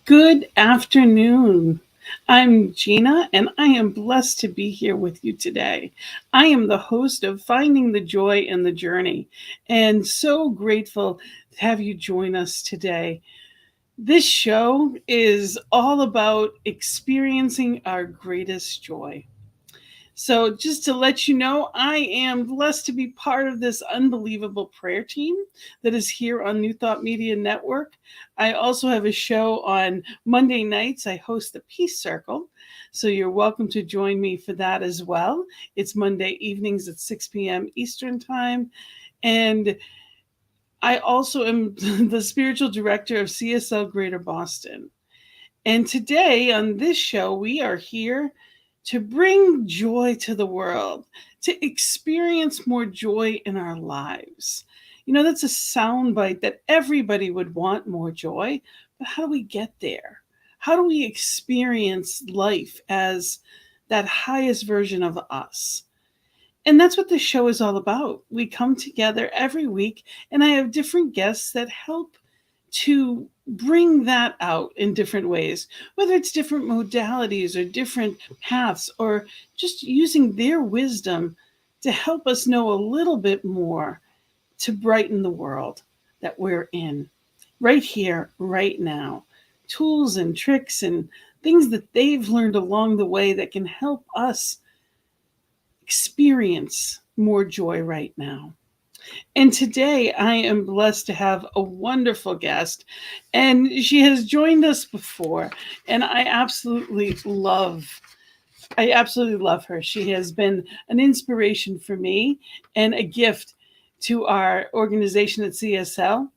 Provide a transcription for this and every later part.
Good afternoon. I'm Gina, and I am blessed to be here with you today. I am the host of Finding the Joy in the Journey, and so grateful to have you join us today. This show is all about experiencing our greatest joy. So, just to let you know, I am blessed to be part of this unbelievable prayer team that is here on New Thought Media Network. I also have a show on Monday nights. I host the Peace Circle. So, you're welcome to join me for that as well. It's Monday evenings at 6 p.m. Eastern Time. And I also am the spiritual director of CSL Greater Boston. And today on this show, we are here to bring joy to the world, to experience more joy in our lives. You know, that's a soundbite that everybody would want more joy, but how do we get there? How do we experience life as that highest version of us? And that's what this show is all about. We come together every week, and I have different guests that help to bring that out in different ways, whether it's different modalities or different paths, or just using their wisdom to help us know a little bit more to brighten the world that we're in right here, right now. Tools and tricks and things that they've learned along the way that can help us experience more joy right now. And today I am blessed to have a wonderful guest, and she has joined us before, and I absolutely love her. She has been an inspiration for me and a gift to our organization at CSL.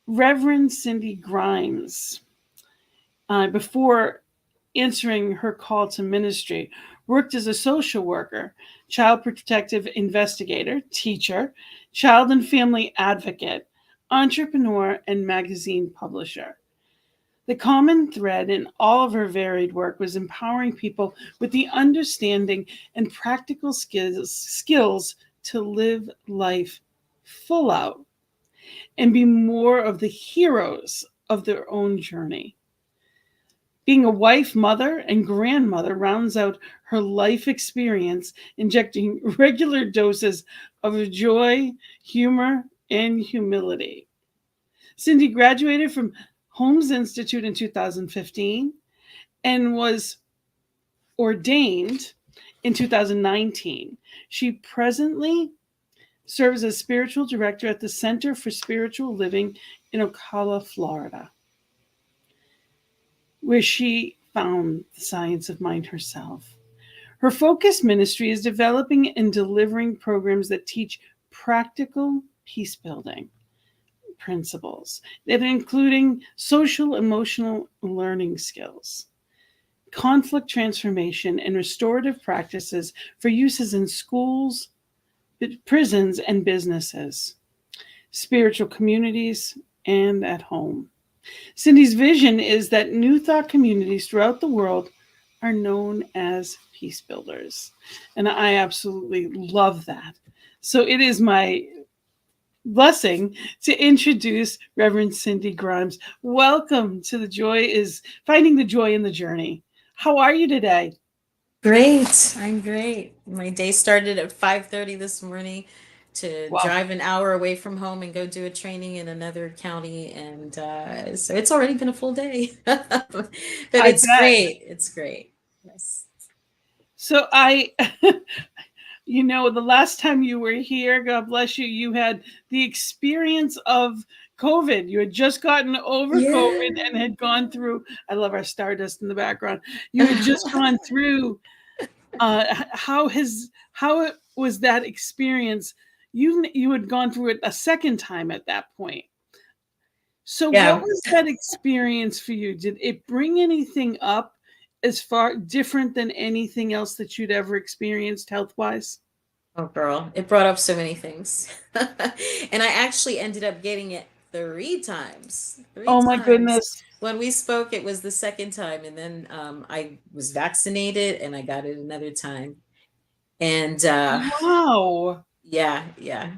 Rev Cindy Grimes, before answering her call to ministry, worked as a social worker, child protective investigator, teacher, child and family advocate, entrepreneur, and magazine publisher. The common thread in all of her varied work was empowering people with the understanding and practical skills to live life full out and be more of the heroes of their own journey. Being a wife, mother, and grandmother rounds out her life experience, injecting regular doses of joy, humor, and humility. Cindy graduated from Holmes Institute in 2015 and was ordained in 2019. She presently serves as spiritual director at the Center for Spiritual Living in Ocala, Florida, where she found the science of mind herself. Her focus ministry is developing and delivering programs that teach practical peace building principles that including social emotional learning skills, conflict transformation, and restorative practices for uses in schools, prisons, and businesses. spiritual communities, and at home. Cindy's vision is that New Thought communities throughout the world are known as peace builders. And I absolutely love that. So it is my blessing to introduce Reverend Cindy Grimes. Welcome to the Joy is Finding the Joy in the Journey. How are you today? Great. I'm great. My day started at 5:30 this morning to Wow. drive an hour away from home and go do a training in another county. And so it's already been a full day. But I it's bet. great. It's great. Yes. So the last time you were here, God bless you, you had the experience of COVID. You had just gotten over COVID and had gone through, I love our stardust in the background. You had just Yeah. gone through how it was that experience. You had gone through it a second time at that point. So what Yeah. was that experience for you? Did it bring anything up as far different than anything else that you'd ever experienced health wise? Oh, girl, it brought up so many things. And I actually ended up getting it three times. Three Oh my times. goodness. When we spoke, it was the second time. And then I was vaccinated and I got it another time. And Wow. yeah, yeah.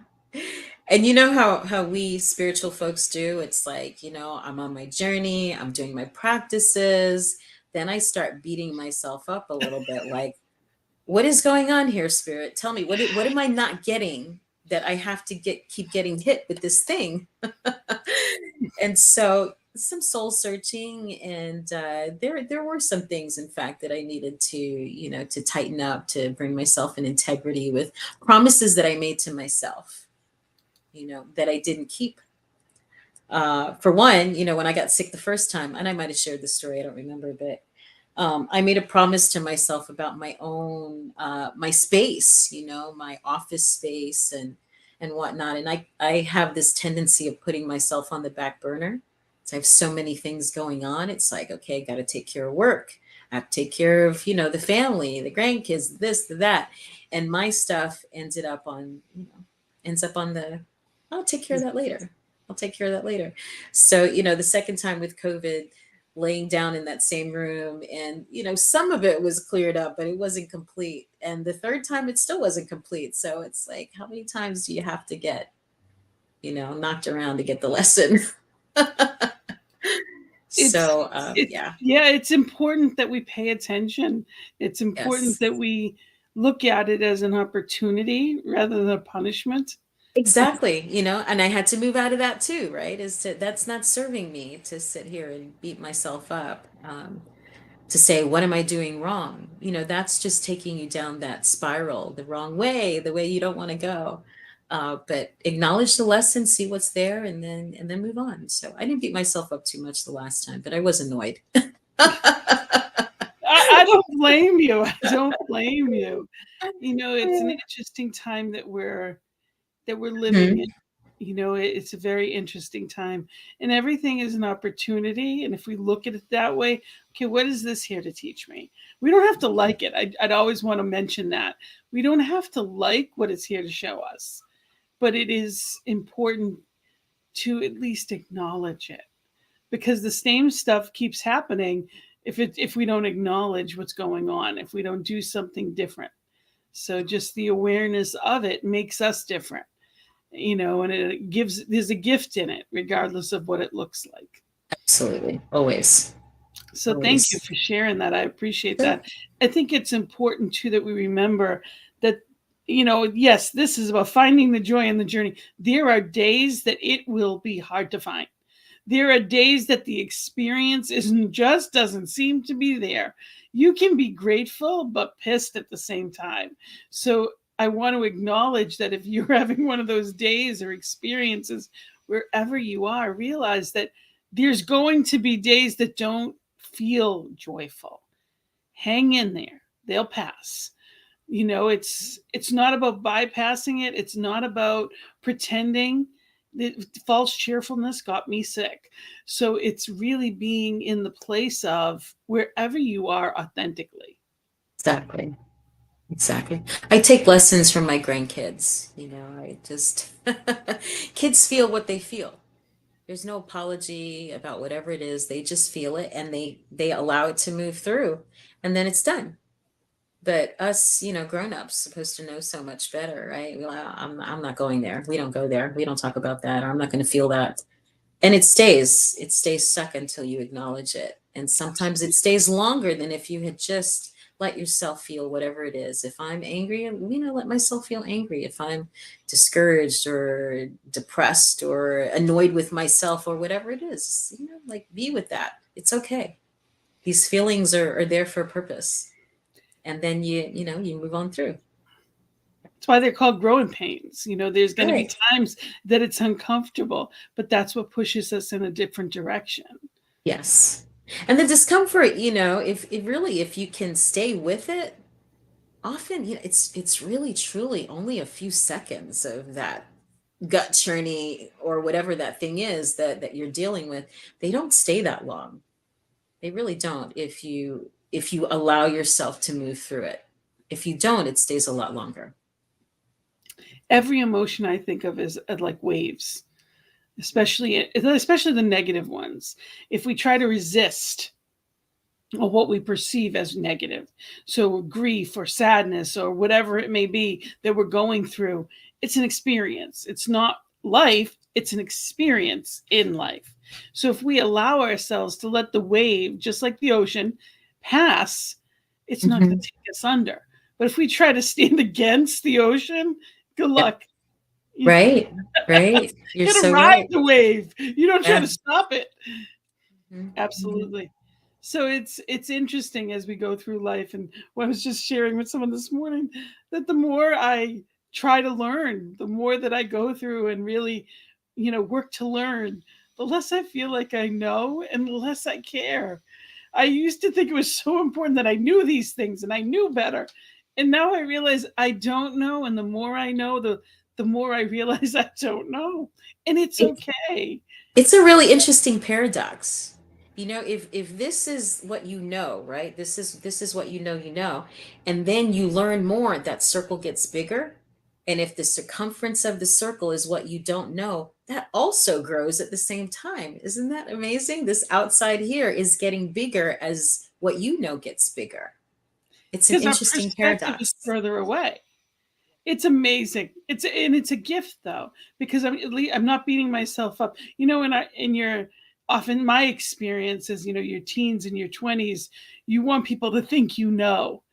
And you know how we spiritual folks do? It's like, I'm on my journey, I'm doing my practices. Then I start beating myself up a little bit like, what is going on here, spirit? Tell me, what am I not getting that I have to keep getting hit with this thing? And so some soul searching, and there were some things, in fact, that I needed to to tighten up, to bring myself in integrity with promises that I made to myself, that I didn't keep. For one, when I got sick the first time, and I might have shared the story, I don't remember, but I made a promise to myself about my own my space, my office space and whatnot. And I have this tendency of putting myself on the back burner. So I have so many things going on. It's like, okay, I got to take care of work. I have to take care of, the family, the grandkids, this, that. And my stuff ends up on the, I'll take care of that later. I'll take care of that later. So, the second time with COVID, laying down in that same room, and some of it was cleared up, but it wasn't complete, and the third time it still wasn't complete. So it's like, how many times do you have to get knocked around to get the lesson? It's So it's yeah. yeah, it's important that we pay attention. It's important Yes, that we look at it as an opportunity rather than a punishment. exactly. And I had to move out of that too, right? That's not serving me to sit here and beat myself up. To say, what am I doing wrong? That's just taking you down that spiral the wrong way, the way you don't want to go. But acknowledge the lesson, see what's there, and then move on. So I didn't beat myself up too much the last time, but I was annoyed. I don't blame you. I don't blame you. It's an interesting time that we're living in. Mhm. It's a very interesting time, and everything is an opportunity. And if we look at it that way, okay, what is this here to teach me? We don't have to like it. I'd always want to mention that we don't have to like what it's here to show us, but it is important to at least acknowledge it, because the same stuff keeps happening if we don't acknowledge what's going on, if we don't do something different. So just the awareness of it makes us different, and there's a gift in it, regardless of what it looks like. Absolutely. Always. So thank you Always. for sharing that. I appreciate Sure. that. I think it's important too that we remember that, yes, this is about finding the joy in the journey. There are days that it will be hard to find. There are days that the experience isn't just doesn't seem to be there. You can be grateful but pissed at the same time. So I want to acknowledge that if you're having one of those days or experiences, wherever you are, realize that there's going to be days that don't feel joyful. Hang in there. They'll pass. It's not about bypassing it. It's not about pretending. The false cheerfulness got me sick. So it's really being in the place of wherever you are authentically. Exactly. Exactly. I take lessons from my grandkids. I just, kids feel what they feel. There's no apology about whatever it is. They just feel it and they allow it to move through and then it's done. But us, grown-ups supposed to know so much better, right? Well, I'm not going there. We don't go there. We don't talk about that. Or I'm not going to feel that. And it stays stuck until you acknowledge it. And sometimes it stays longer than if you had just let yourself feel whatever it is. If I'm angry, let myself feel angry. If I'm discouraged or depressed or annoyed with myself or whatever it is, like be with that. It's okay. These feelings are there for a purpose. And then you move on through. That's why they're called growing pains. There's going to be Right. times that it's uncomfortable, but that's what pushes us in a different direction. Yes. And the discomfort, if you can stay with it, often, it's really truly only a few seconds of that gut churning or whatever that thing is that you're dealing with. They don't stay that long. They really don't if you allow yourself to move through it. If you don't, it stays a lot longer. Every emotion I think of is like waves, especially the negative ones. If we try to resist or what we perceive as negative, so grief or sadness or whatever it may be that we're going through, it's an experience. It's not life, it's an experience in life. So if we allow ourselves to let the wave, just like the ocean, pass, it's not going Mhm. to take us under. But if we try to stand against the ocean, good Yep. luck. You Right. Right. You're gotta so ride right. the wave. You don't try Yeah. to stop it. Mhm. Mhm. Absolutely. So it's interesting as we go through life, and what I was just sharing with someone this morning, that the more I try to learn, the more that I go through and really, work to learn, the less I feel like I know and the less I care. I used to think it was so important that I knew these things and I knew better. And now I realize I don't know, and the more I know, the more I realize I don't know. And it's It, okay. it's a really interesting paradox. If this is what you know, right? This is what you know, and then you learn more, that circle gets bigger. And if the circumference of the circle is what you don't know, that also grows at the same time. Isn't that amazing? This outside here is getting bigger as what you know gets bigger. It's an Because our interesting perspective is paradox. further away. It's amazing. It's a gift though, because I'm not beating myself up. In your often my experience is, your teens and your 20s, you want people to think you know.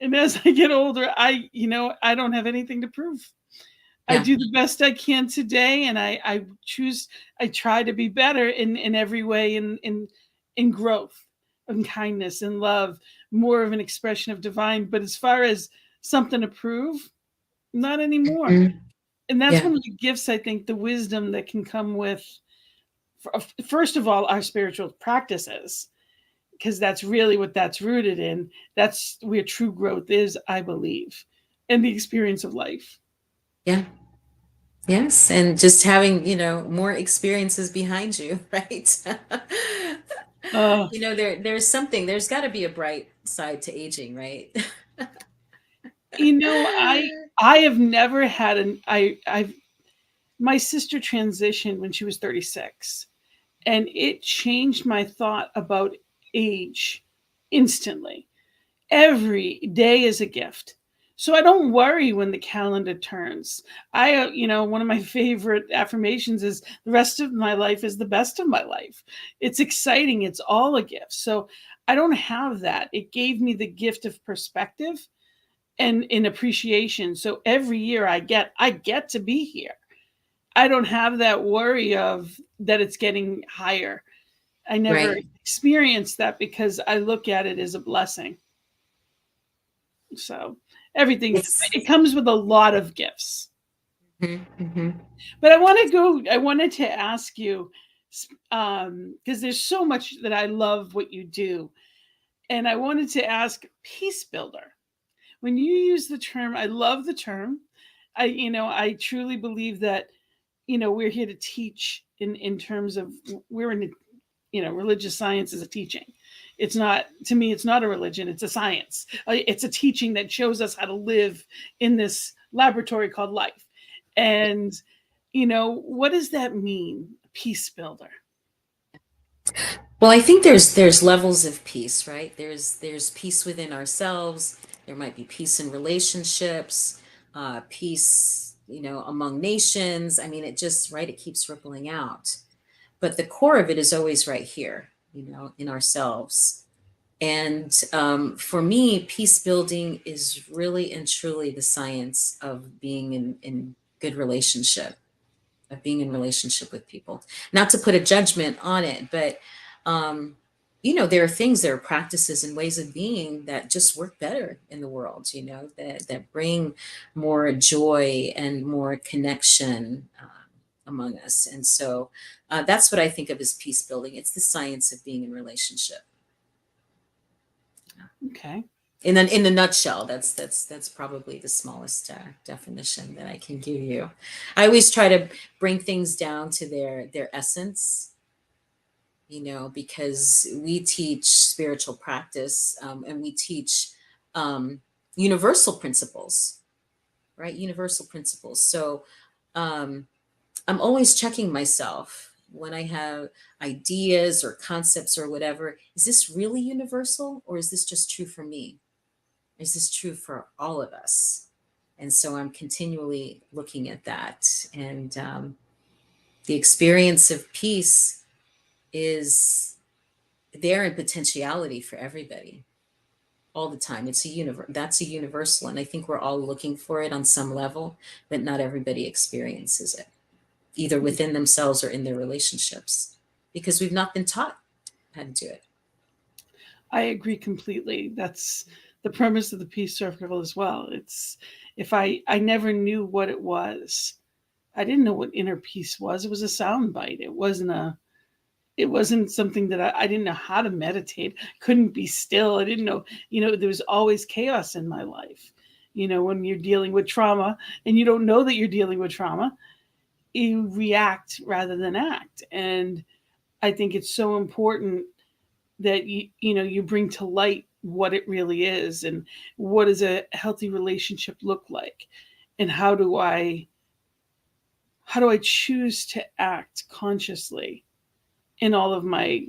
And as I get older, I don't have anything to prove. I Yeah. do the best I can today, and I try to be better in every way, in growth, in kindness, in love, more of an expression of divine. But as far as something to prove, not anymore. Mhm. And that's Yeah. one of the gifts, I think, the wisdom that can come with, first of all, our spiritual practices, because that's really what that's rooted in. That's where true growth is, I believe, and the experience of life. Yeah. Yes, and just having, more experiences behind you, right? Uh, There's got to be a bright side to aging, right? I have never had I've my sister transitioned when she was 36, and it changed my thought about age instantly. Every day is a gift. So I don't worry when the calendar turns. One of my favorite affirmations is the rest of my life is the best of my life. It's exciting. It's all a gift. So I don't have that. It gave me the gift of perspective and in appreciation. So every year I get to be here. I don't have that worry of that it's getting higher. I never Right. experienced that because I look at it as a blessing. So everything It's it comes with a lot of gifts. Mhm, mhm. But I wanted to ask you, because there's so much that I love what you do. And I wanted to ask, peace builder. When you use the term, I love the term. I truly believe that, we're here to teach in terms of we're in religious science is a teaching. It's not, to me, it's not a religion, it's a science. It's a teaching that shows us how to live in this laboratory called life. And, what does that mean, peace builder? Well, I think there's levels of peace, right? There's peace within ourselves. There might be peace in relationships, peace, among nations. I mean, it just, right, it keeps rippling out. But the core of it is always right here, in ourselves. And for me, peace building is really and truly the science of being in good relationship, of being in relationship with people. Not to put a judgment on it, but um, there are things, there are practices and ways of being that just work better in the world, that bring more joy and more connection among us. And so that's what I think of as peace building. It's the science of being in relationship. Okay. In the nutshell, that's probably the smallest definition that I can give you. I always try to bring things down to their essence, because we teach spiritual practice, and we teach um, universal principles, right? Universal principles. So um, I'm always checking myself when I have ideas or concepts or whatever. Is this really universal, or is this just true for me? Is this true for all of us? And so I'm continually looking at that. And the experience of peace is there in potentiality for everybody all the time. That's a universal. And I think we're all looking for it on some level, but not everybody experiences it, either within themselves or in their relationships, because we've not been taught how to do it. I agree completely. That's the premise of the peace circle as well. It's, if I never knew what it was. I didn't know what inner peace was. It was a sound bite. It wasn't something that I didn't know how to meditate. Couldn't be still. I didn't know, there was always chaos in my life. When you're dealing with trauma and you don't know that you're dealing with trauma, you react rather than act. And I think it's so important that you bring to light what it really is, and what does a healthy relationship look like, and how do I choose to act consciously in all of my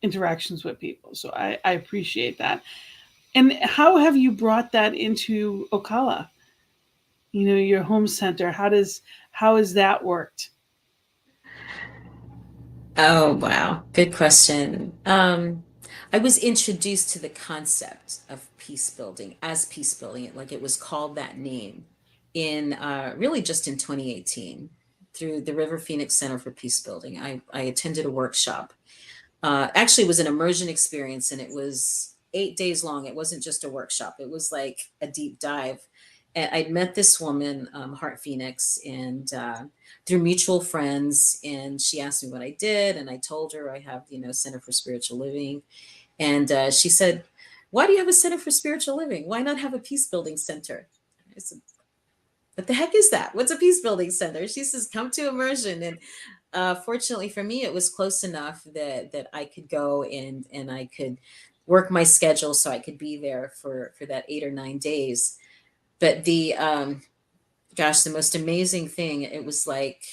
interactions with people. So I appreciate that. And how have you brought that into Ocala? Your home center. How has that worked? Oh, wow. Good question. I was introduced to the concept of peace building as peace building, like it was called that name, in really just in 2018 through the River Phoenix Center for Peace Building. I attended a workshop. Actually, it was an immersion experience, and it was 8 days long. It wasn't just a workshop, it was like a deep dive. And I'd met this woman, Heart Phoenix, and through mutual friends. And she asked me what I did, and I told her I have, Center for Spiritual Living. And she said, "Why do you have a Center for Spiritual Living? Why not have a peace building center?" I said, "What the heck is that? What's a peace building center?" She says, "Come to immersion." And fortunately for me, it was close enough that I could go and I could work my schedule so I could be there for that 8 or 9 days. But the gosh, the most amazing thing, it was like,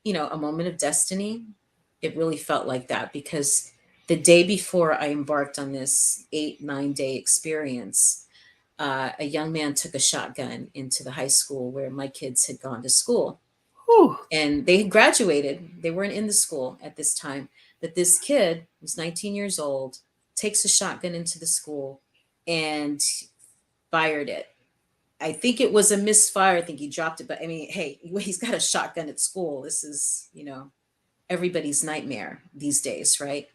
a moment of destiny. It really felt like that, because the day before I embarked on this 8, 9 day experience, a young man took a shotgun into the high school where my kids had gone to school. Whew. And they had graduated. They weren't in the school at this time. But this kid was 19 years old, takes a shotgun into the school and fired it. I think it was a misfire. I think he dropped it. But I mean, hey, he's got a shotgun at school. This is, everybody's nightmare these days, right?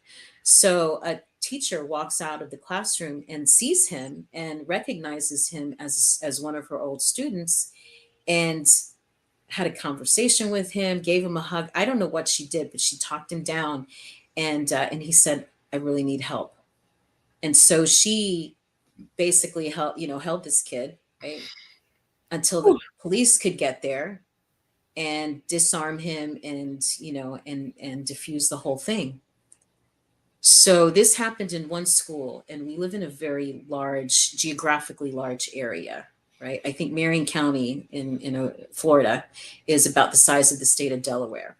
So a teacher walks out of the classroom and sees him and recognizes him as one of her old students, and had a conversation with him, gave him a hug. I don't know what she did, but she talked him down, and he said, "I really need help." And so she basically held this kid, right, until the Whew. police could get there and disarm him, and diffuse the whole thing. So this happened in one school, and we live in a very large, geographically large area, right? I think Marion County in Florida is about the size of the state of Delaware,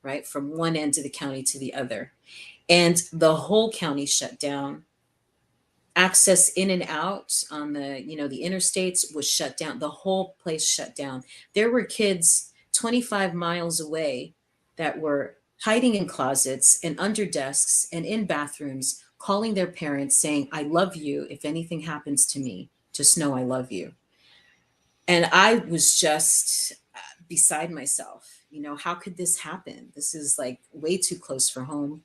right? From one end of the county to the other. And the whole county shut down. Access in and out on the interstates was shut down. The whole place shut down. There were kids 25 miles away that were hiding in closets and under desks and in bathrooms, calling their parents saying, I love you. If anything happens to me, just know I love you. And I was just beside myself. How could this happen? This is like way too close for home.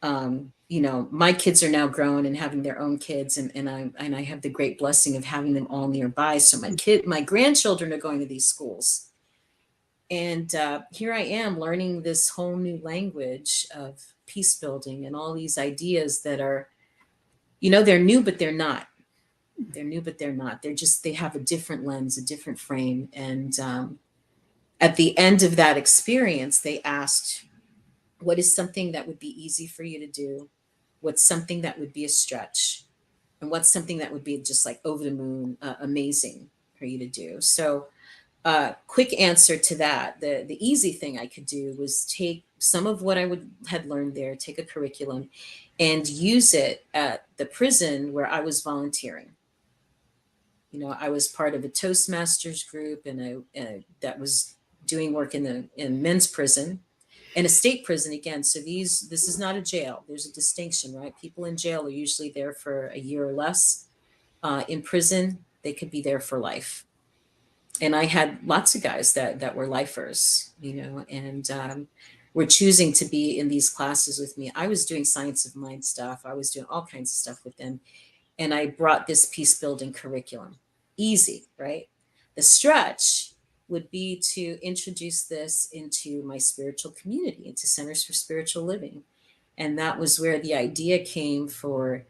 My kids are now grown and having their own kids, and I have the great blessing of having them all nearby. So my grandchildren are going to these schools, and here I am learning this whole new language of peace building and all these ideas that are, they're new, but they're not. They're new, but they're not. They have a different lens, a different frame, and at the end of that experience, they asked, what is something that would be easy for you to do? What's something that would be a stretch? And what's something that would be just like over the moon, amazing for you to do? So, quick answer to that: the easy thing I could do was take some of what had learned there, take a curriculum, and use it at the prison where I was volunteering. I was part of a Toastmasters group, and that was doing work in men's prison and a state prison again. So this is not a jail. There's a distinction, right? People in jail are usually there for a year or less. In prison, they could be there for life. And I had lots of guys that were lifers, and were choosing to be in these classes with me. I was doing science of mind stuff. I was doing all kinds of stuff with them. And I brought this peace building curriculum. Easy, right? The stretch would be to introduce this into my spiritual community, into Centers for Spiritual Living. And that was where the idea came for,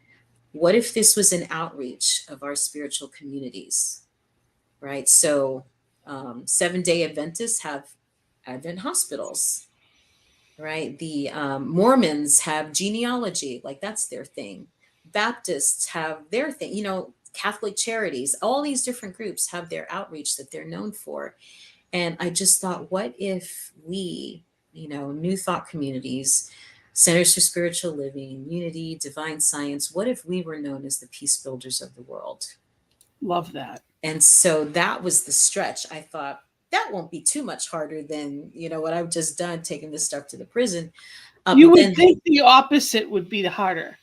what if this was an outreach of our spiritual communities, right? So Seven-Day Adventists have Advent hospitals, right? The Mormons have genealogy, like that's their thing. Baptists have their thing, Catholic Charities, all these different groups have their outreach that they're known for. And I just thought, what if we, New Thought Communities, Centers for Spiritual Living, Unity, Divine Science, what if we were known as the peace builders of the world? Love that. And so that was the stretch. I thought, that won't be too much harder than, what I've just done, taking this stuff to the prison. You But would then, think the opposite would be the harder.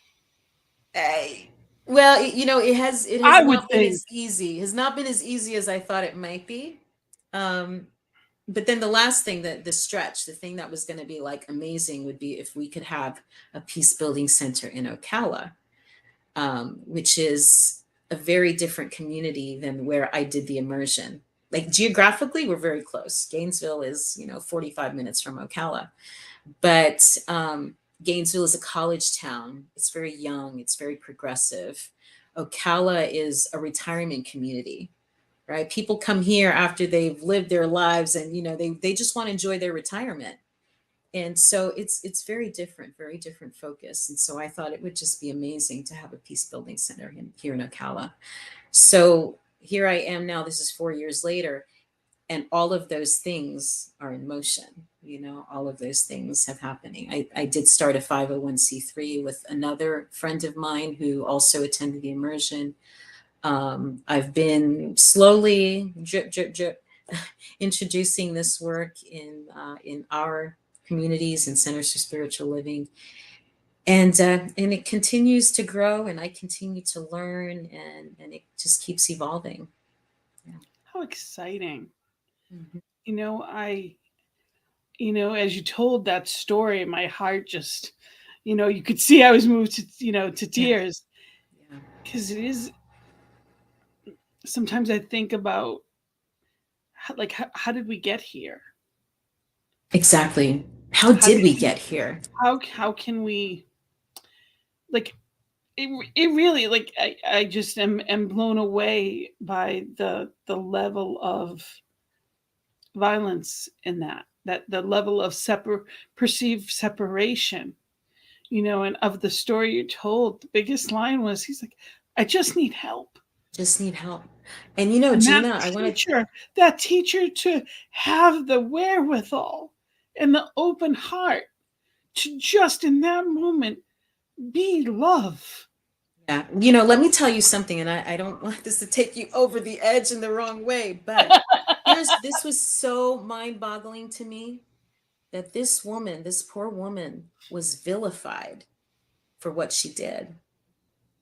well, it has I would not been think. as easy. Has not been as easy as I thought it might be. But then the last thing, the stretch, the thing that was going to be like amazing would be if we could have a peace building center in Ocala, which is a very different community than where I did the immersion. Like geographically, we're very close. Gainesville is, 45 minutes from Ocala. But Gainesville is a college town. It's very young. It's very progressive. Ocala is a retirement community, right? People come here after they've lived their lives, and they just want to enjoy their retirement. And so it's very different focus. And so I thought it would just be amazing to have a peace building center here in Ocala. So here I am now. This is 4 years later, and all of those things are in motion. All of those things have happening. I did start a 501c3 with another friend of mine who also attended the immersion. I've been slowly drip drip drip introducing this work in our communities and Centers for Spiritual Living, and it continues to grow, and I continue to learn, and it just keeps evolving. Yeah. How exciting. Mhm. I, as you told that story, my heart just, you could see I was moved to Yeah. tears, Yeah. because it is, sometimes I think about, like, how did we get here? Exactly. How How did did we get here? how can we, like, it really, like, I just am blown away by the level of violence in that the level of perceived separation, And of the story you told, the biggest line was, he's like, I just need help. Just need help. And And Gina, I want to, that teacher to have the wherewithal and the open heart to just in that moment be love. yeah, let me tell you something, and I don't want this to take you over the edge in the wrong way, but this was so mind-boggling to me that this woman, this poor woman, was vilified for what she did.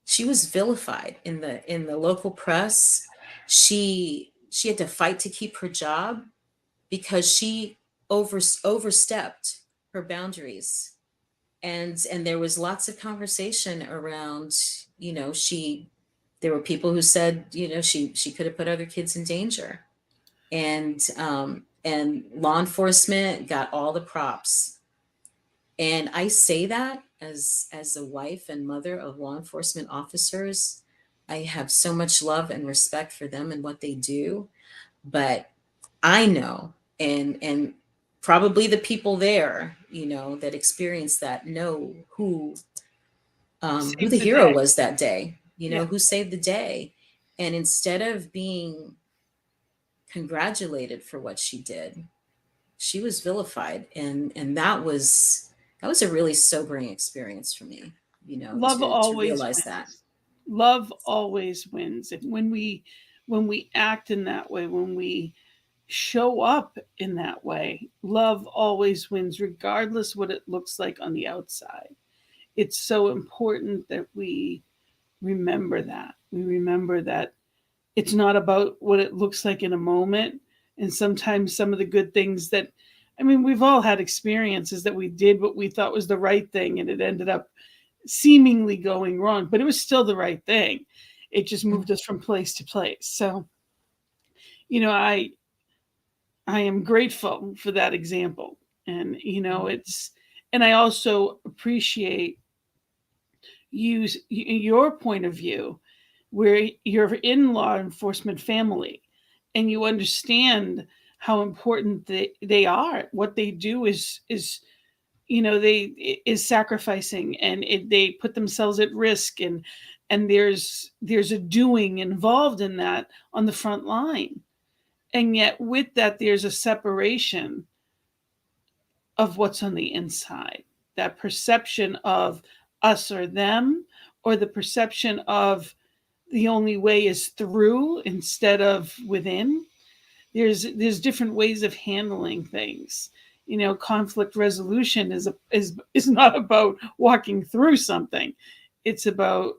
She was vilified in the local press. She had to fight to keep her job because she overstepped her boundaries. And there was lots of conversation around, she there were people who said, she could have put other kids in danger. And law enforcement got all the props. And I say that as a wife and mother of law enforcement officers. I have so much love and respect for them and what they do. But I know, and probably the people there, that experienced that know who Save the the hero day. was that day, Yeah. who saved the day. And instead of being congratulated for what she did, she was vilified. And that was a really sobering experience for me, Love to always realize that. wins. Love always wins. And when we act in that way, when we show up in that way, love always wins, regardless what it looks like on the outside. It's so important that we remember that. We remember that it's not about what it looks like in a moment. And sometimes some of the good things that, I mean, we've all had experiences that we did what we thought was the right thing and it ended up seemingly going wrong, but it was still the right thing. It just moved us from place to place. So, you know, I I am grateful for that example. And and I also appreciate your point of view where you're in law enforcement family and you understand how important they are. What they do is they is sacrificing, and they put themselves at risk, and there's a doing involved in that on the front line. And yet with that there's a separation of what's on the inside, that perception of us or them, or the perception of the only way is through instead of within. There's different ways of handling things. Conflict resolution is not about walking through something. It's about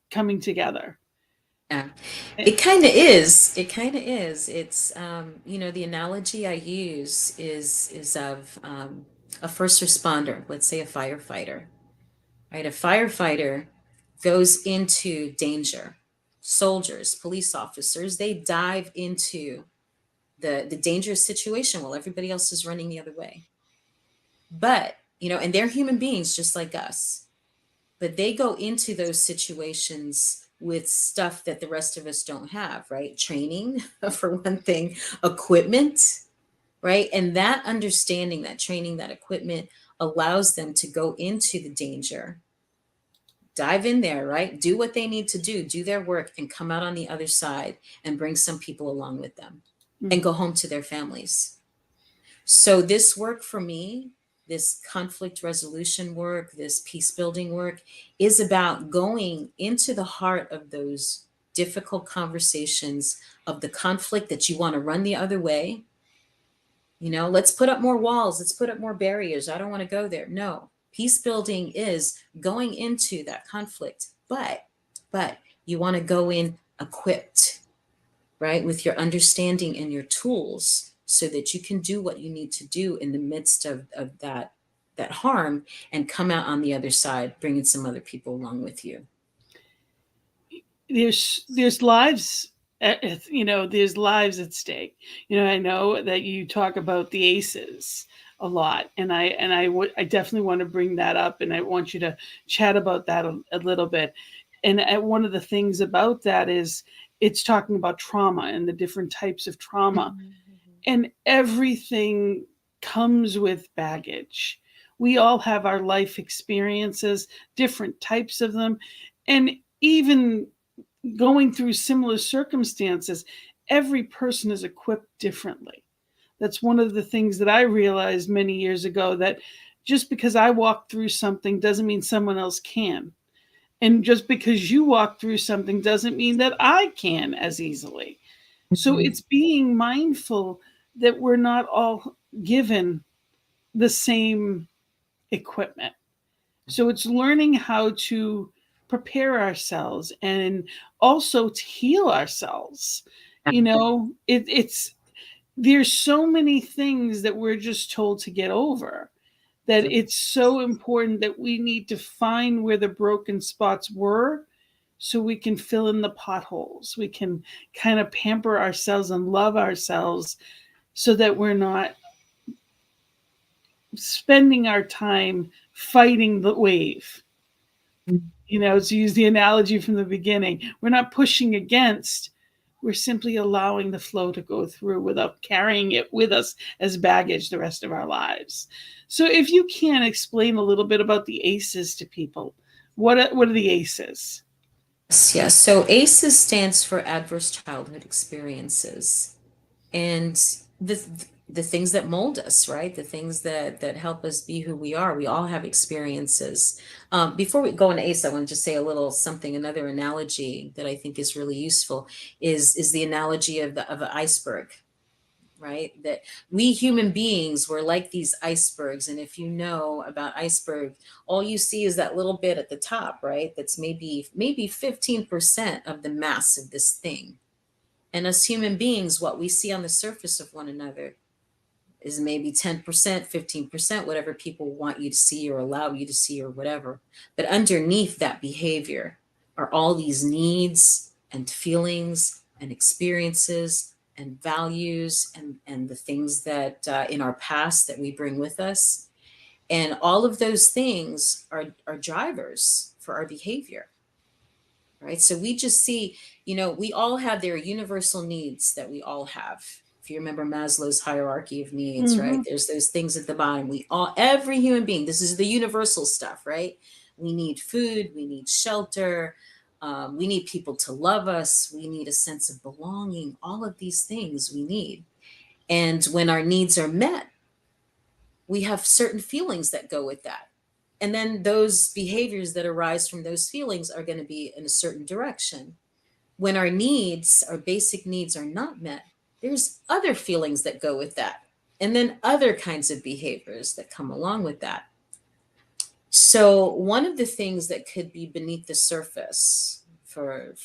coming together. Yeah, Eh, it kind of is. It kind of is. It's the analogy I use is of a first responder. Let's say a firefighter, right? A firefighter goes into danger. Soldiers, police officers, they dive into the dangerous situation while everybody else is running the other way. But and they're human beings just like us, but they go into those situations with stuff that the rest of us don't have, right? Training, for one thing, equipment, right? And that understanding, that training, that equipment allows them to go into the danger, dive in there, right? Do what they need to do their work, and come out on the other side and bring some people along with them and mm, go home to their families. So this work for me, this conflict resolution work, this peace building work, is about going into the heart of those difficult conversations, of the conflict that you want to run the other way. Let's put up more walls, let's put up more barriers. I don't want to go there. No, peace building is going into that conflict, but you want to go in equipped, right, with your understanding and your tools, so that you can do what you need to do in the midst of that harm, and come out on the other side bringing some other people along with you. there's lives there's lives at stake. I know that you talk about the aces a lot, and I definitely want to bring that up, and I want you to chat about that a little bit. And one of the things about that is it's talking about trauma and the different types of trauma, Mhm. and everything comes with baggage. We all have our life experiences, different types of them, and even going through similar circumstances, every person is equipped differently. That's one of the things that I realized many years ago, that just because I walked through something doesn't mean someone else can. And just because you walk through something doesn't mean that I can as easily. So Mhm. it's being mindful that we're not all given the same equipment. So it's learning how to prepare ourselves and also to heal ourselves. It's there's so many things that we're just told to get over, that Yep. it's so important that we need to find where the broken spots were, so we can fill in the potholes. We can kind of pamper ourselves and love ourselves, so that we're not spending our time fighting the wave. To use the analogy from the beginning, we're not pushing against, we're simply allowing the flow to go through without carrying it with us as baggage the rest of our lives. So, if you can explain a little bit about the ACEs to people, what are the ACEs? Yes, yes. So ACEs stands for Adverse Childhood Experiences. And the things that mold us, right? The things that help us be who we are. We all have experiences. Before we go into ACE, I want to just say a little something. Another analogy that I think is really useful is the analogy of an iceberg, right? That we human beings were like these icebergs, and if you know about iceberg, all you see is that little bit at the top, right? That's maybe 15% of the mass of this thing. And as human beings, what we see on the surface of one another is maybe 10%, 15%, whatever people want you to see or allow you to see or whatever. But underneath that behavior are all these needs and feelings and experiences and values and the things that in our past that we bring with us. And all of those things are drivers for our behavior, right? So we just see, we all have their universal needs that we all have. If you remember Maslow's hierarchy of needs, right? Mm-hmm. There's those things at the bottom. Every human being, this is the universal stuff, right? We need food, we need shelter, we need people to love us, we need a sense of belonging, all of these things we need. And when our needs are met, we have certain feelings that go with that. And then those behaviors that arise from those feelings are going to be in a certain direction. When our needs, our basic needs are not met, there's other feelings that go with that. And then other kinds of behaviors that come along with that. So one of the things that could be beneath the surface for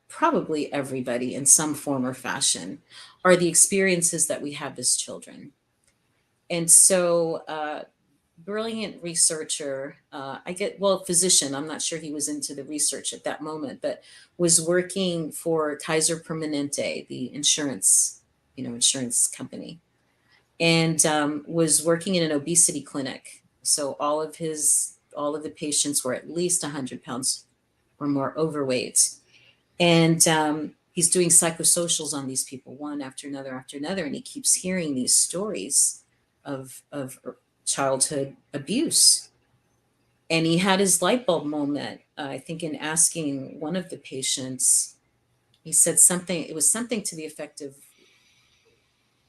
probably everybody in some form or fashion are the experiences that we have as children. And so brilliant researcher, physician, I'm not sure he was into the research at that moment, but was working for Kaiser Permanente, the insurance company, and was working in an obesity clinic. So all of the patients were at least 100 pounds or more overweight. And he's doing psychosocials on these people, one after another, and he keeps hearing these stories of childhood abuse. And he had his light bulb moment, I think, in asking one of the patients. He said something. It was something to the effect of,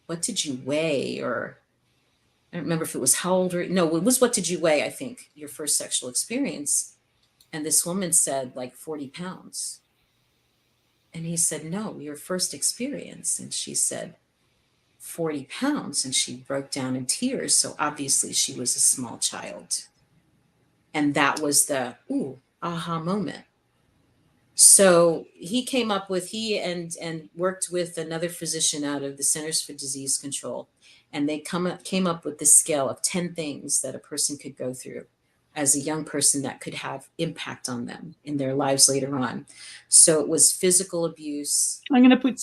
"What did you weigh?" Or I don't remember if it was how old. Or no, it was, "What did you weigh?" I think your first sexual experience. And this woman said like 40 pounds. And he said, "No, your first experience." And she said, 40 pounds. And she broke down in tears. So obviously she was a small child. And that was the ooh, aha moment. So he and worked with another physician out of the Centers for Disease Control. And they came up with this scale of 10 things that a person could go through as a young person that could have impact on them in their lives later on. So it was physical abuse.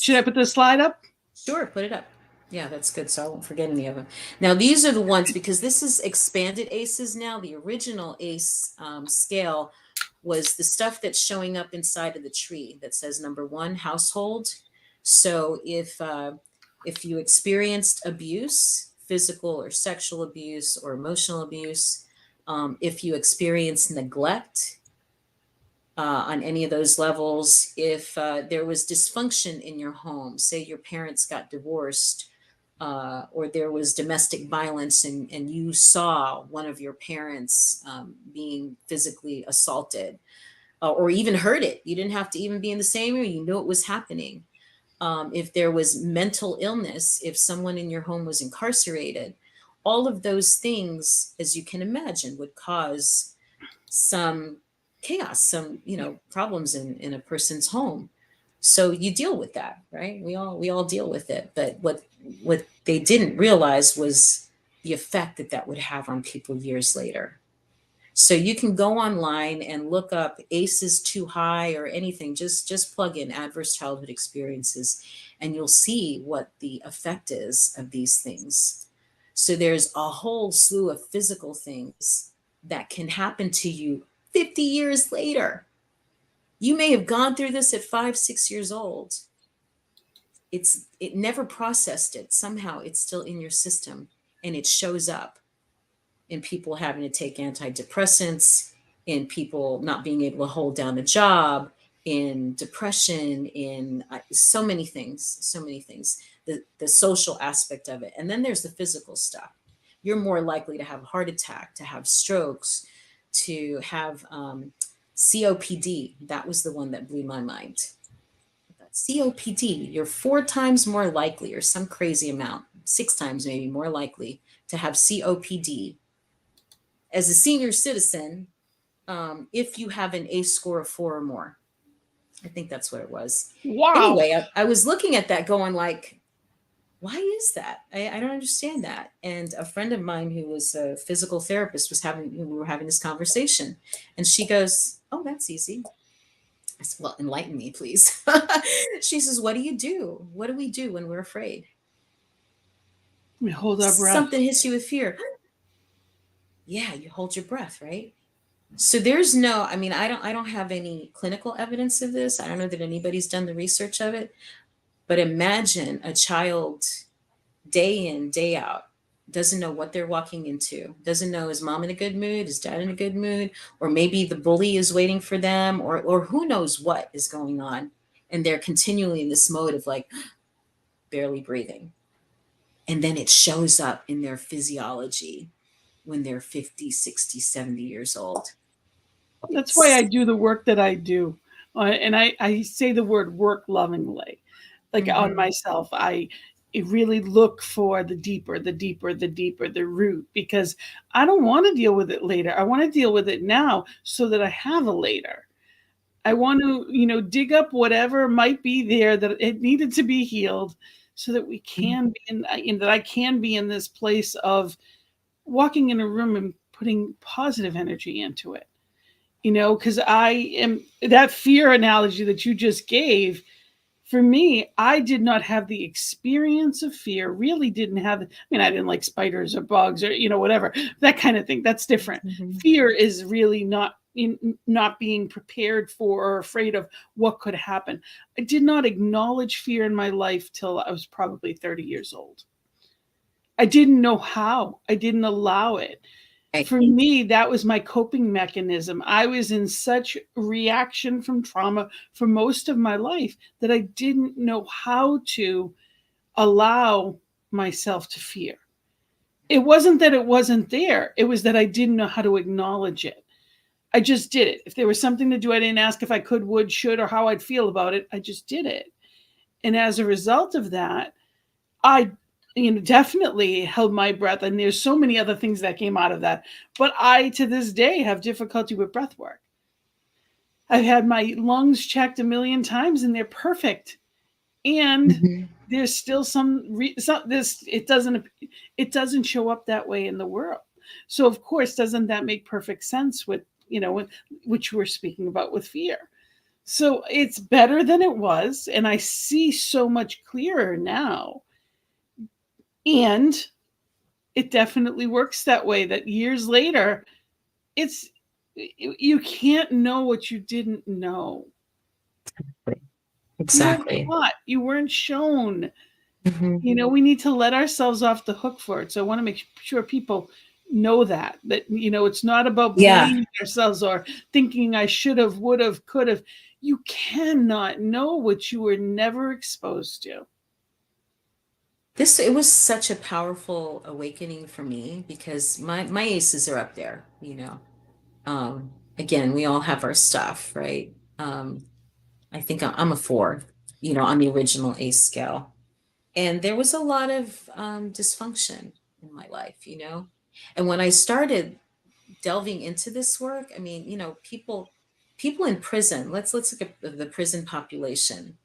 Should I put this slide up? Sure, put it up. Yeah, that's good. So I won't forget any of them. Now, these are the ones, because this is expanded ACEs now. The original ACE scale was the stuff that's showing up inside of the tree that says number one, household. So if you experienced abuse physical or sexual abuse or emotional abuse, if you experience neglect on any of those levels, if there was dysfunction in your home, say your parents got divorced, or there was domestic violence and you saw one of your parents being physically assaulted, or even heard it. You didn't have to even be in the same room, you knew it was happening. If there was mental illness, if someone in your home was incarcerated, all of those things, as you can imagine, would cause some chaos, some problems in a person's home. So you deal with that, right? We all deal with it. But what they didn't realize was the effect that that would have on people years later. So you can go online and look up ACEs too high or anything. Just plug in adverse childhood experiences, and you'll see what the effect is of these things. So there's a whole slew of physical things that can happen to you 50 years later. You may have gone through this at 5, 6 years old. It never processed it. Somehow it's still in your system, and it shows up in people having to take antidepressants, in people not being able to hold down a job, in depression, in so many things, so many things. The social aspect of it. And then there's the physical stuff. You're more likely to have a heart attack, to have strokes, to have COPD. That was the one that blew my mind. COPD, you're 4 times more likely, or some crazy amount, 6 times maybe more likely to have COPD as a senior citizen, if you have an ACE score of 4 or more. I think that's what it was. Wow. Anyway, I was looking at that going like, why is that? I don't understand that. And a friend of mine who was a physical therapist we were having this conversation, and she goes, oh, that's easy. I said, well, enlighten me, please. She says, what do you do? What do we do when we're afraid? We hold our breath. Something hits you with fear. Yeah, you hold your breath, right? So there's no, I mean, I don't have any clinical evidence of this. I don't know that anybody's done the research of it, but imagine a child day in, day out, doesn't know what they're walking into, doesn't know, is mom in a good mood, is dad in a good mood, or maybe the bully is waiting for them, or who knows what is going on. And they're continually in this mode of like barely breathing. And then it shows up in their physiology when they're 50, 60, 70 years old. That's why I do the work that I do. And I say the word work lovingly. Like on myself, I really look for the deeper, the deeper, the deeper, the root, because I don't want to deal with it later. I want to deal with it now so that I have a later. I want to, dig up whatever might be there that it needed to be healed so that we can be that I can be in this place of walking in a room and putting positive energy into it. Because I am that fear analogy that you just gave. For me, I did not have the experience of fear, really didn't have, I mean, I didn't like spiders or bugs or, whatever, that kind of thing. That's different. Fear is really not being prepared for or afraid of what could happen. I did not acknowledge fear in my life till I was probably 30 years old. I didn't know how. I didn't allow it. For me, that was my coping mechanism. I was in such reaction from trauma for most of my life that I didn't know how to allow myself to fear. It wasn't that it wasn't there, it was that I didn't know how to acknowledge it. I just did it. If there was something to do, I didn't ask if I could, would, should, or how I'd feel about it. I just did it. And as a result of that, I definitely held my breath, and there's so many other things that came out of that. But I, to this day, have difficulty with breath work. I've had my lungs checked a million times, and they're perfect. And there's still it doesn't show up that way in the world. So of course, doesn't that make perfect sense with which we're speaking about with fear? So it's better than it was, and I see so much clearer now. And it definitely works that way, that years later, it's you can't know what you didn't know. Exactly. You weren't taught, you weren't shown. Mhm. We need to let ourselves off the hook for it. So I want to make sure people know that it's not about Yeah. blaming ourselves or thinking I should have, would have, could have. You cannot know what you were never exposed to. This it was such a powerful awakening for me because my aces are up there, Again, we all have our stuff, right? I think I'm a four, on the original ace scale. And there was a lot of dysfunction in my life, And when I started delving into this work, I mean, people in prison, let's look at the prison population.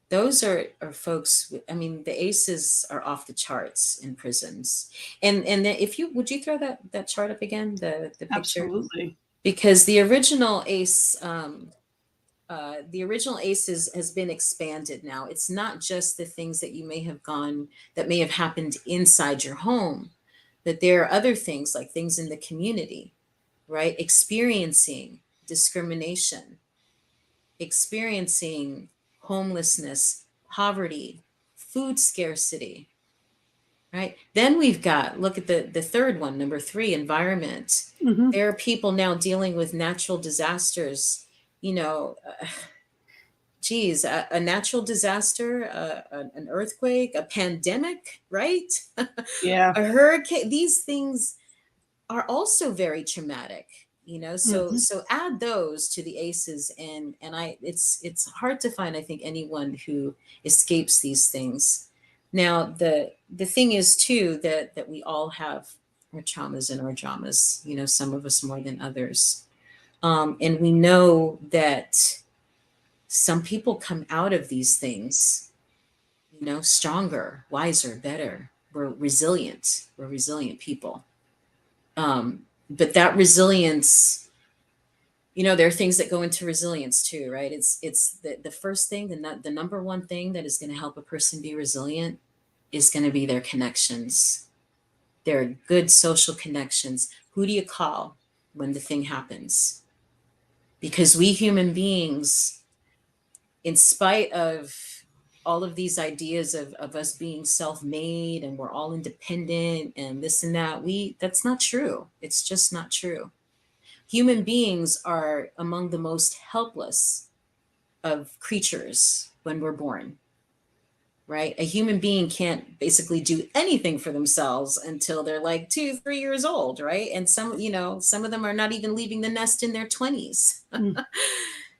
Those are folks, I mean, the aces are off the charts in prisons. And if you would you throw that chart up again, the picture? Absolutely. Because the original ace has been expanded now. It's not just the things that you may have gone that may have happened inside your home, but there are other things like things in the community, right? Experiencing discrimination, experiencing homelessness, poverty, food scarcity, right? Then we've got, look at the third one, number three, environment. Hmm. There are people now dealing with natural disasters, you know, geez, a natural disaster, an earthquake, a pandemic, right? Yeah. A hurricane. These things are also very traumatic, so Hmm. so add those to the aces, and it's hard to find, I think, anyone who escapes these things. Now the thing is too that we all have our traumas and our dramas, some of us more than others, and we know that some people come out of these things, stronger, wiser, better. We're resilient people. But that resilience, there are things that go into resilience too, right? It's the first thing, the number one thing that is going to help a person be resilient is going to be their connections. Their good social connections. Who do you call when the thing happens? Because we human beings, in spite of all of these ideas of us being self-made and we're all independent and this and that, that's not true. It's just not true. Human beings are among the most helpless of creatures when we're born, right? A human being can't basically do anything for themselves until they're like 2, 3 years old, right? And some of them are not even leaving the nest in their 20s.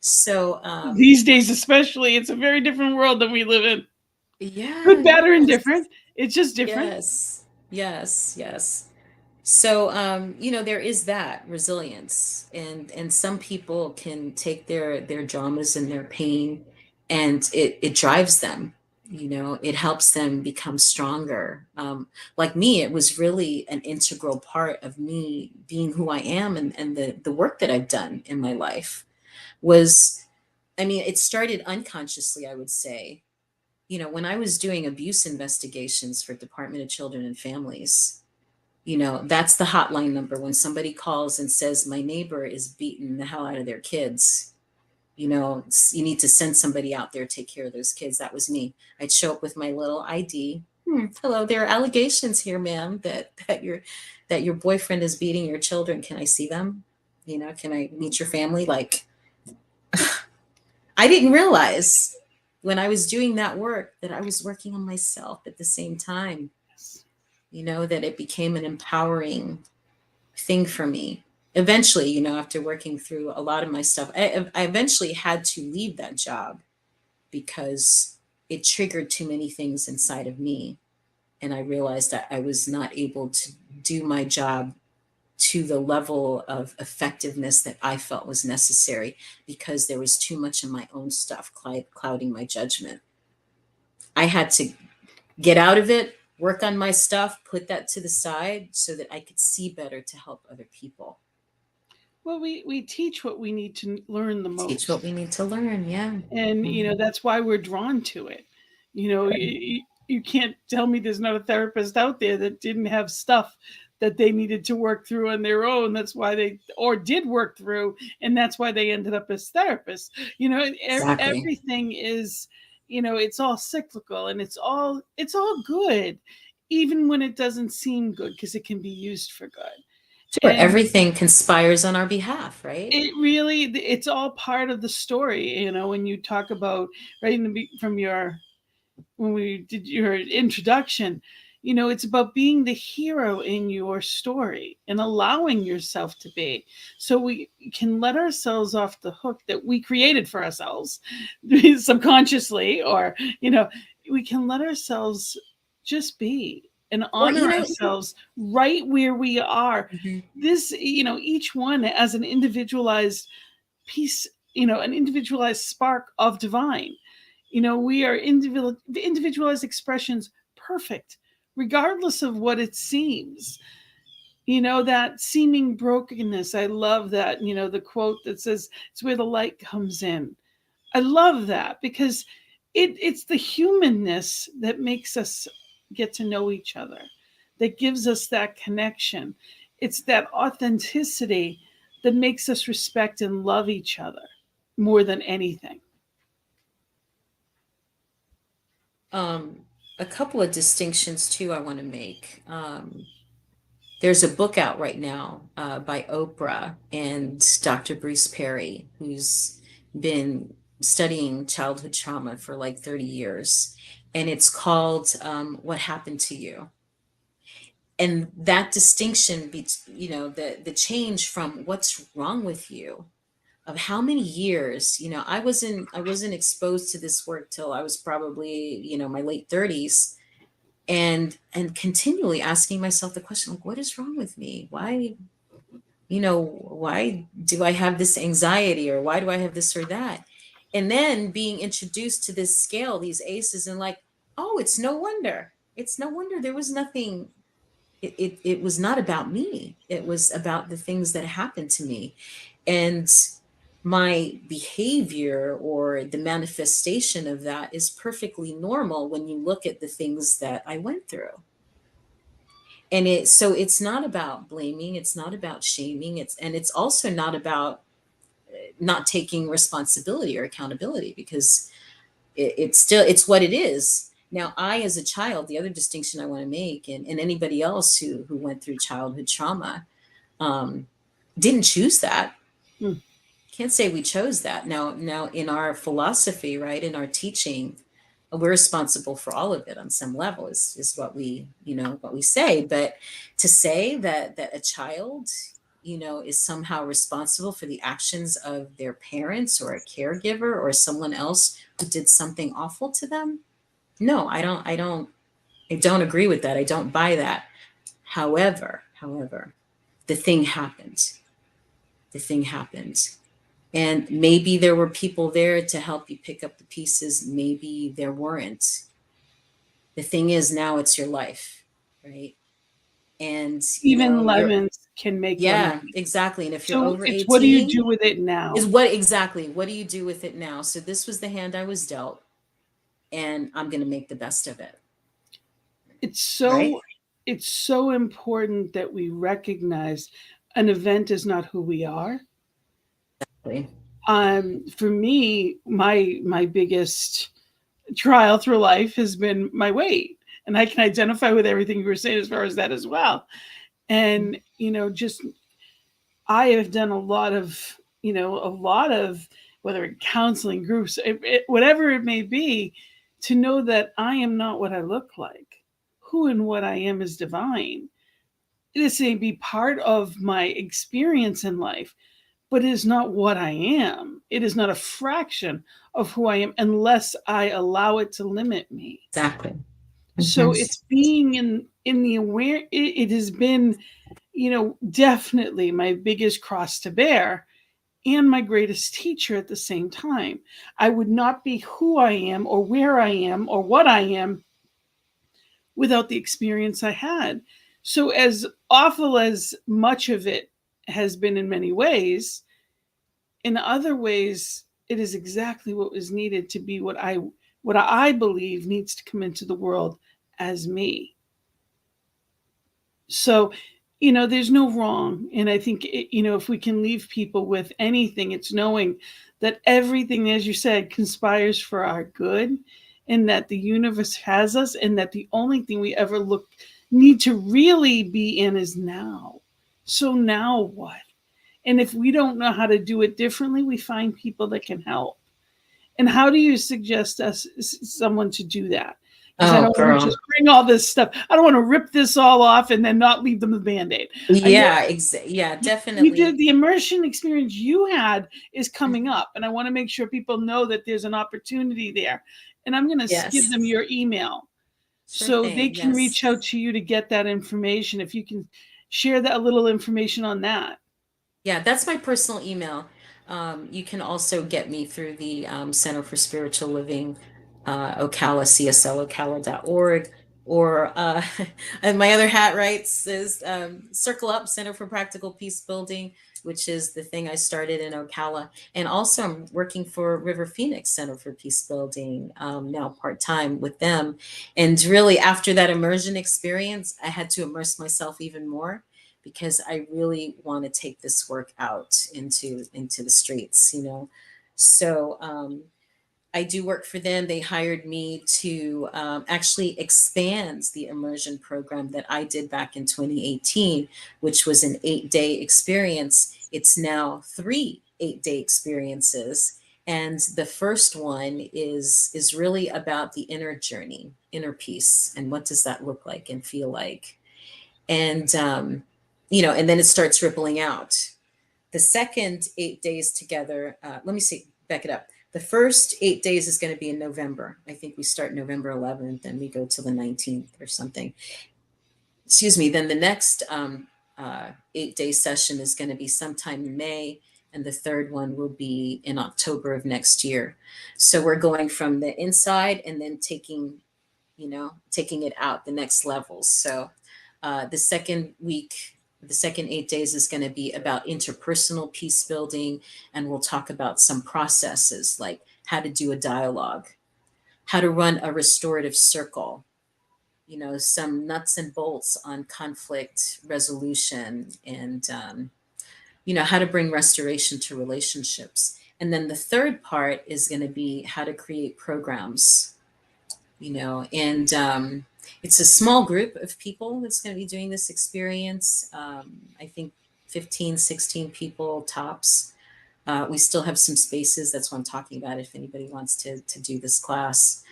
So, These days, especially, it's a very different world than we live in. yeah, Good, bad, or yes, indifferent. It's just different. yes, yes, yes. So, there is that resilience, and some people can take their dramas and their pain, and it drives them. It helps them become stronger. Like me, it was really an integral part of me being who I am, and the work that I've done in my life was, I mean, it started unconsciously, I would say. When I was doing abuse investigations for Department of Children and Families, that's the hotline number when somebody calls and says, my neighbor is beating the hell out of their kids. You need to send somebody out there to take care of those kids. That was me. I'd show up with my little ID. Hello, there are allegations here, ma'am, that your boyfriend is beating your children. Can I see them? Can I meet your family? Like, I didn't realize when I was doing that work that I was working on myself at the same time, that it became an empowering thing for me. Eventually, after working through a lot of my stuff, I eventually had to leave that job because it triggered too many things inside of me. And I realized that I was not able to do my job to the level of effectiveness that I felt was necessary because there was too much of my own stuff clouding my judgment. I had to get out of it, work on my stuff, put that to the side so that I could see better to help other people. Well, we teach what we need to learn the Teach what most. we need to learn. Yeah. And Mhm. that's why we're drawn to it. You can't tell me there's not a therapist out there that didn't have stuff that they needed to work through on their own. That's why they, or did work through, and that's why they ended up as therapists. Exactly. Everything is it's all cyclical, and it's all good, even when it doesn't seem good, because it can be used for good. Sure, And everything conspires on our behalf, right? it's all part of the story, when you talk about, right from your when we did your introduction, it's about being the hero in your story and allowing yourself to be, so we can let ourselves off the hook that we created for ourselves subconsciously, or we can let ourselves just be and Well, honor ourselves right where we are. mhm. This, each one as an individualized piece, an individualized spark of divine. We are individualized expressions, perfect, regardless of what it seems. That seeming brokenness. I love that, the quote that says, it's where the light comes in. I love that, because it's the humanness that makes us get to know each other, that gives us that connection. It's that authenticity that makes us respect and love each other more than anything. um, a couple of distinctions too I want to make. There's a book out right now by Oprah and Dr. Bruce Perry, who's been studying childhood trauma for like 30 years. And it's called What Happened to You? And that distinction, the change from what's wrong with you, of how many years, I wasn't exposed to this work till I was probably, my late 30s, and continually asking myself the question, like, what is wrong with me? Why do I have this anxiety, or why do I have this or that? And then being introduced to this scale, these aces, and like, oh, it's no wonder there was nothing. It was not about me. It was about the things that happened to me. And my behavior, or the manifestation of that, is perfectly normal when you look at the things that I went through. And it's not about blaming, it's not about shaming, it's also not about not taking responsibility or accountability, because it's what it is. Now, I, as a child, the other distinction I want to make, and anybody else who went through childhood trauma, um, didn't choose that. Hmm. Can't say we chose that. Now, in our philosophy, right, in our teaching, we're responsible for all of it on some level, is what we say. But to say that a child, is somehow responsible for the actions of their parents, or a caregiver, or someone else who did something awful to them, no, I don't agree with that. I don't buy that. However, the thing happened. The thing happened. And maybe there were people there to help you pick up the pieces. Maybe there weren't. The thing is, now it's your life, right? And Even you're, lemons can make yeah, lemonade. exactly. And if you're So over it's, what do you 18, do with it now? is what do you do with it now? So this was the hand I was dealt, and I'm going to make the best of it, It's right? so it's so important that we recognize an event is not who we are. Exactly. For me, my biggest trial through life has been my weight, and I can identify with everything you were saying as far as that as well. And just, I have done a lot of whether it counseling groups, whatever it may be, to know that I am not what I look like. Who and what I am is divine. This may be part of my experience in life, but it is not what I am. It is not a fraction of who I am unless I allow it to limit me. Exactly. So Hmm. it's being in the aware. It has been, definitely my biggest cross to bear, and my greatest teacher at the same time. I would not be who I am, or where I am, or what I am without the experience I had. So, as awful as much of it has been in many ways, in other ways, it is exactly what was needed to be what I believe needs to come into the world as me. So, there's no wrong. And I think, if we can leave people with anything, it's knowing that everything, as you said, conspires for our good, and that the universe has us, and that the only thing we ever need to really be in is now. So now what? And if we don't know how to do it differently, we find people that can help. And how do you suggest someone to do that? Because I Oh, don't want to girl. just bring all this stuff. I don't want to rip this all off and then not leave them the Band-Aid. I know Yeah, yeah, you did definitely. the immersion experience you had is coming Mhm. up, and I want to make sure people know that there's an opportunity there. And I'm going to give Yes, them your email sure so they thing. can Yes. reach out to you to get that information. If you can share that a little information on that. Yeah, that's my personal email. You can also get me through the Center for Spiritual Living, Ocala, cslocala.org, or and my other hat, right, is Circle Up Center for Practical Peace Building, which is the thing I started in Ocala. And also, I'm working for River Phoenix Center for Peace Building now part time with them. And really, after that immersion experience, I had to immerse myself even more because I really want to take this work out into the streets, you know. So I do work for them. They hired me to actually expand the immersion program that I did back in 2018, which was an 8-day experience. It's now 3 8-day experiences. And the first one is really about the inner journey, inner peace, and what does that look like and feel like. And and then it starts rippling out. The second 8 days together, let me see, back it up. The first 8 days is going to be in November. I think we start November 11th and we go till the 19th or something. Excuse me. Then the next 8-day session is going to be sometime in May, and the third one will be in October of next year. So we're going from the inside and then taking it out the next levels. So the second week, the second 8 days is going to be about interpersonal peace building, and we'll talk about some processes like how to do a dialogue, how to run a restorative circle, some nuts and bolts on conflict resolution, and how to bring restoration to relationships. And then the third part is going to be how to create programs, and it's a small group of people that's going to be doing this experience. I think 15, 16 people tops. We still have some spaces. That's what I'm talking about. If anybody wants to do this class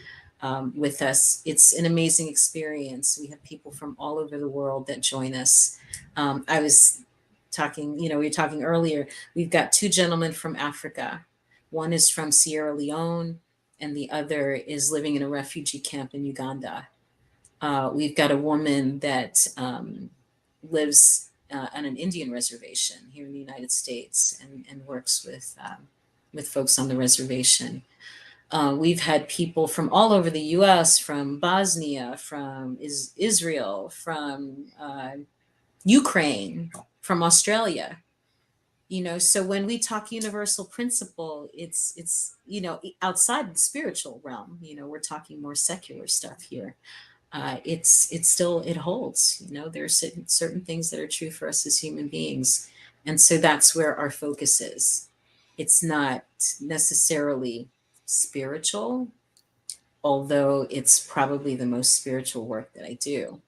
with us, it's an amazing experience. We have people from all over the world that join us. I was talking, we were talking earlier. We've got 2 gentlemen from Africa. One is from Sierra Leone, and the other is living in a refugee camp in Uganda. We've got a woman that lives on an Indian reservation here in the United States, and works with folks on the reservation. We've had people from all over the U.S., from Bosnia, from Israel, from Ukraine, from Australia. So when we talk universal principle, it's outside the spiritual realm. We're talking more secular stuff here. It's still, it holds. There are certain things that are true for us as human beings, and so that's where our focus is. It's not necessarily spiritual, although it's probably the most spiritual work that I do.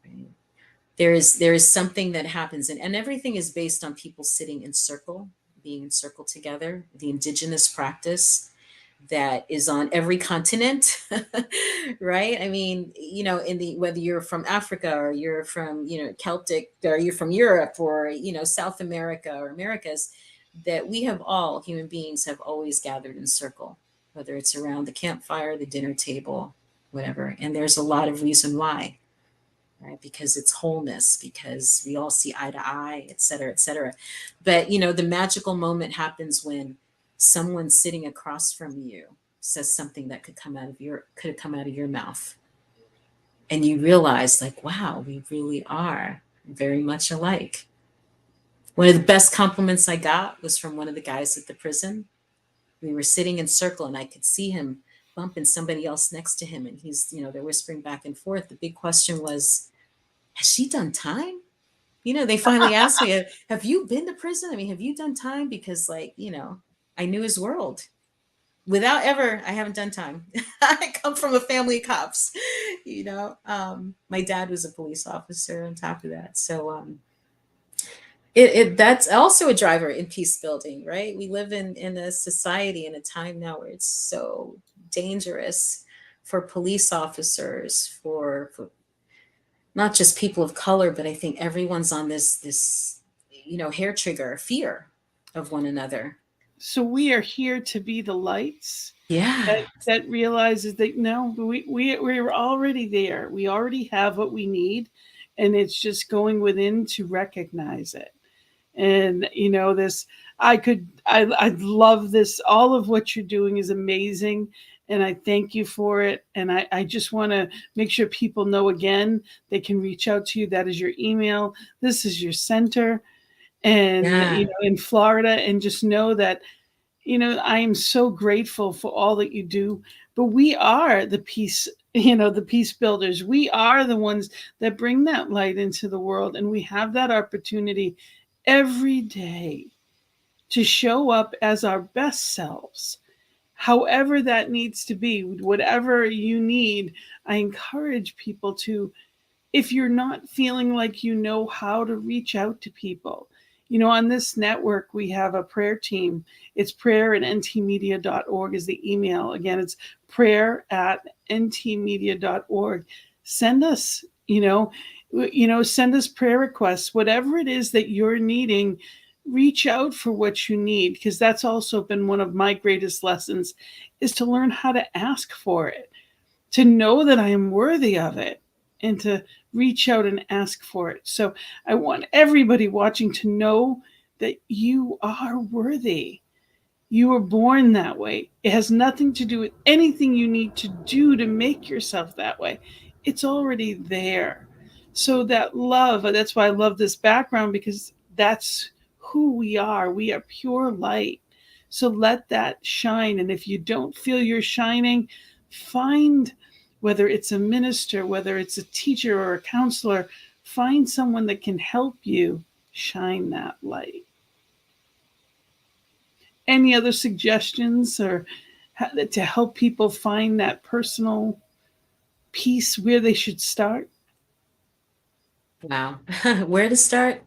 Right? There is something that happens, and everything is based on people sitting in circle, being in circle together. The indigenous practice that is on every continent, right? I mean, in the whether you're from Africa or you're from Celtic, or you're from Europe, or South America or Americas, that we have all human beings have always gathered in circle, whether it's around the campfire, the dinner table, whatever. And there's a lot of reason why, right? Because it's wholeness, because we all see eye to eye, et cetera, et cetera. But the magical moment happens when someone sitting across from you says something that could have come out of your mouth. And you realize, like, wow, we really are very much alike. One of the best compliments I got was from one of the guys at the prison. We were sitting in circle and I could see him bumping somebody else next to him. And they're whispering back and forth. The big question was, has she done time? They finally asked me, have you been to prison? I mean, have you done time? Because, like, I knew his world. I haven't done time. I come from a family of cops. My dad was a police officer on top of that. So, that's also a driver in peace building, right? We live in a society, in a time now where it's so dangerous for police officers, for not just people of color, but I think everyone's on this hair trigger fear of one another. So we are here to be the lights Yeah. that realizes that no, we're already there. We already have what we need, and it's just going within to recognize it. And this, I love this. All of what you're doing is amazing, and I thank you for it. And I just want to make sure people know again they can reach out to you. That is your email. This is your center, and Yeah. in Florida, and just know that I am so grateful for all that you do. But we are the peace, the peace builders. We are the ones that bring that light into the world, and we have that opportunity every day to show up as our best selves, however that needs to be, whatever you need. I encourage people to, if you're not feeling like you know how to reach out to people. On this network, we have a prayer team. It's prayer at ntmedia.org is the email. Again, it's prayer at ntmedia.org. Send us, send us prayer requests, whatever it is that you're needing. Reach out for what you need, because that's also been one of my greatest lessons, is to learn how to ask for it, to know that I am worthy of it, and to reach out and ask for it. So I want everybody watching to know that you are worthy. You were born that way. It has nothing to do with anything you need to do to make yourself that way. It's already there. So that love, that's why I love this background, because that's who we are. We are pure light. So let that shine. And if you don't feel you're shining, find, whether it's a minister, whether it's a teacher or a counselor, find someone that can help you shine that light. Any other suggestions, or to help people find that personal peace, where they should start? Wow. Where to start?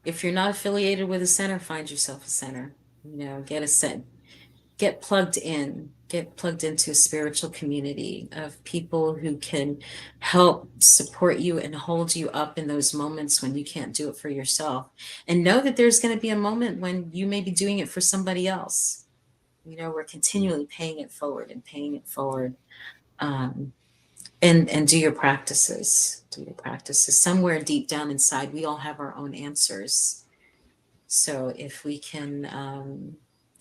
If you're not affiliated with a center, find yourself a center. Get a set, get plugged in, get plugged into a spiritual community of people who can help support you and hold you up in those moments when you can't do it for yourself. And know that there's going to be a moment when you may be doing it for somebody else. We're continually paying it forward and paying it forward. Um, and do your practices. Do your practices. Somewhere deep down inside, we all have our own answers. So if we can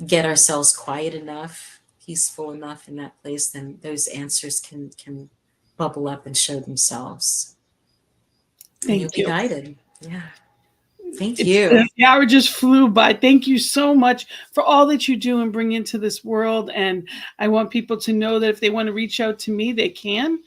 get ourselves quiet enough, peaceful enough in that place, then those answers can bubble up and show themselves, and you'll Thank be you. guided. Yeah. Thank It's you. the hour just flew by. Thank you so much for all that you do and bring into this world. And I want people to know that if they want to reach out to me, they can.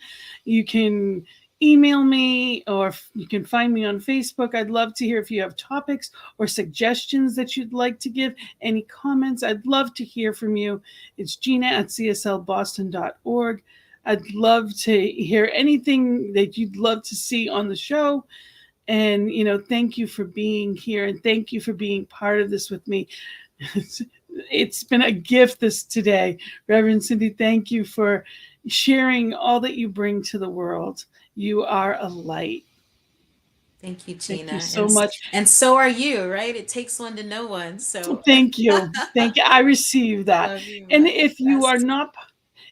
You can email me, or you can find me on Facebook. I'd love to hear if you have topics or suggestions that you'd like to give. Any comments, I'd love to hear from you. It's Gina at cslboston.org. I'd love to hear anything that you'd love to see on the show. And thank you for being here, and thank you for being part of this with me. It's been a gift this today. Reverend Cindy, thank you for sharing all that you bring to the world. You are a light. Thank you, Thank you Gina. so And much. and so are you, right? It takes one to know one. So Thank you. Thank you. I receive I that. love you, And my if you are best. not,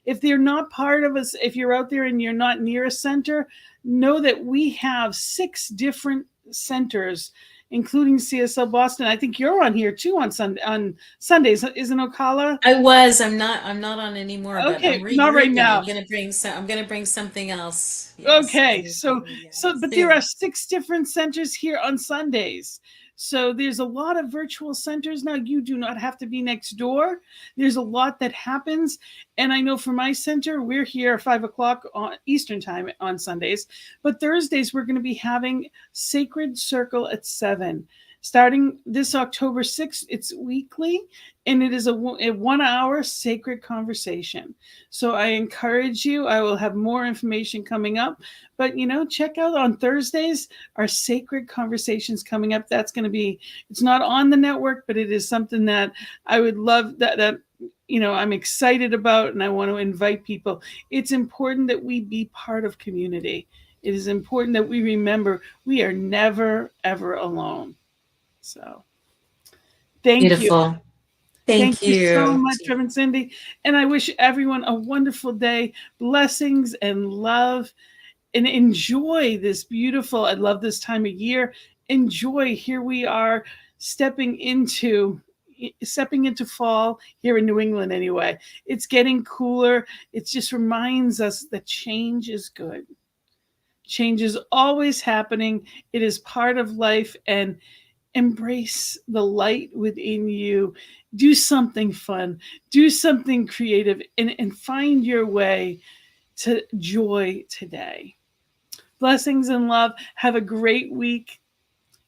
if they're not part of us, if you're out there and you're not near a center, know that we have 6 different centers, including CSL Boston. I think you're on here too on Sundays, isn't Ocala? I was. I'm not on anymore, but I'm Okay, not right regrouping. now. I'm gonna bring something else. Yes, Okay, I so will, so yes. but there are 6 different centers here on Sundays. So there's a lot of virtual centers now. You do not have to be next door. There's a lot that happens. And I know for my center, we're here at 5 o'clock on Eastern time on Sundays. But Thursdays, we're going to be having Sacred Circle at 7. Starting this October 6th, it's weekly, and it is a 1 hour sacred conversation. So I encourage you. I will have more information coming up. But, check out on Thursdays our sacred conversations coming up. That's going to be, it's not on the network, but it is something that I would love that I'm excited about, and I want to invite people. It's important that we be part of community. It is important that we remember we are never, ever alone. So thank you. Beautiful. Thank Thank you so you. much, Rev Cindy. And I wish everyone a wonderful day, blessings and love, and enjoy this beautiful, I love this time of year. Enjoy, here we are stepping into fall here in New England anyway. It's getting cooler. It just reminds us that change is good. Change is always happening. It is part of life, and embrace the light within you. Do something fun, do something creative, and find your way to joy today. Blessings and love. Have a great week.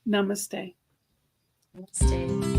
Namaste. Namaste.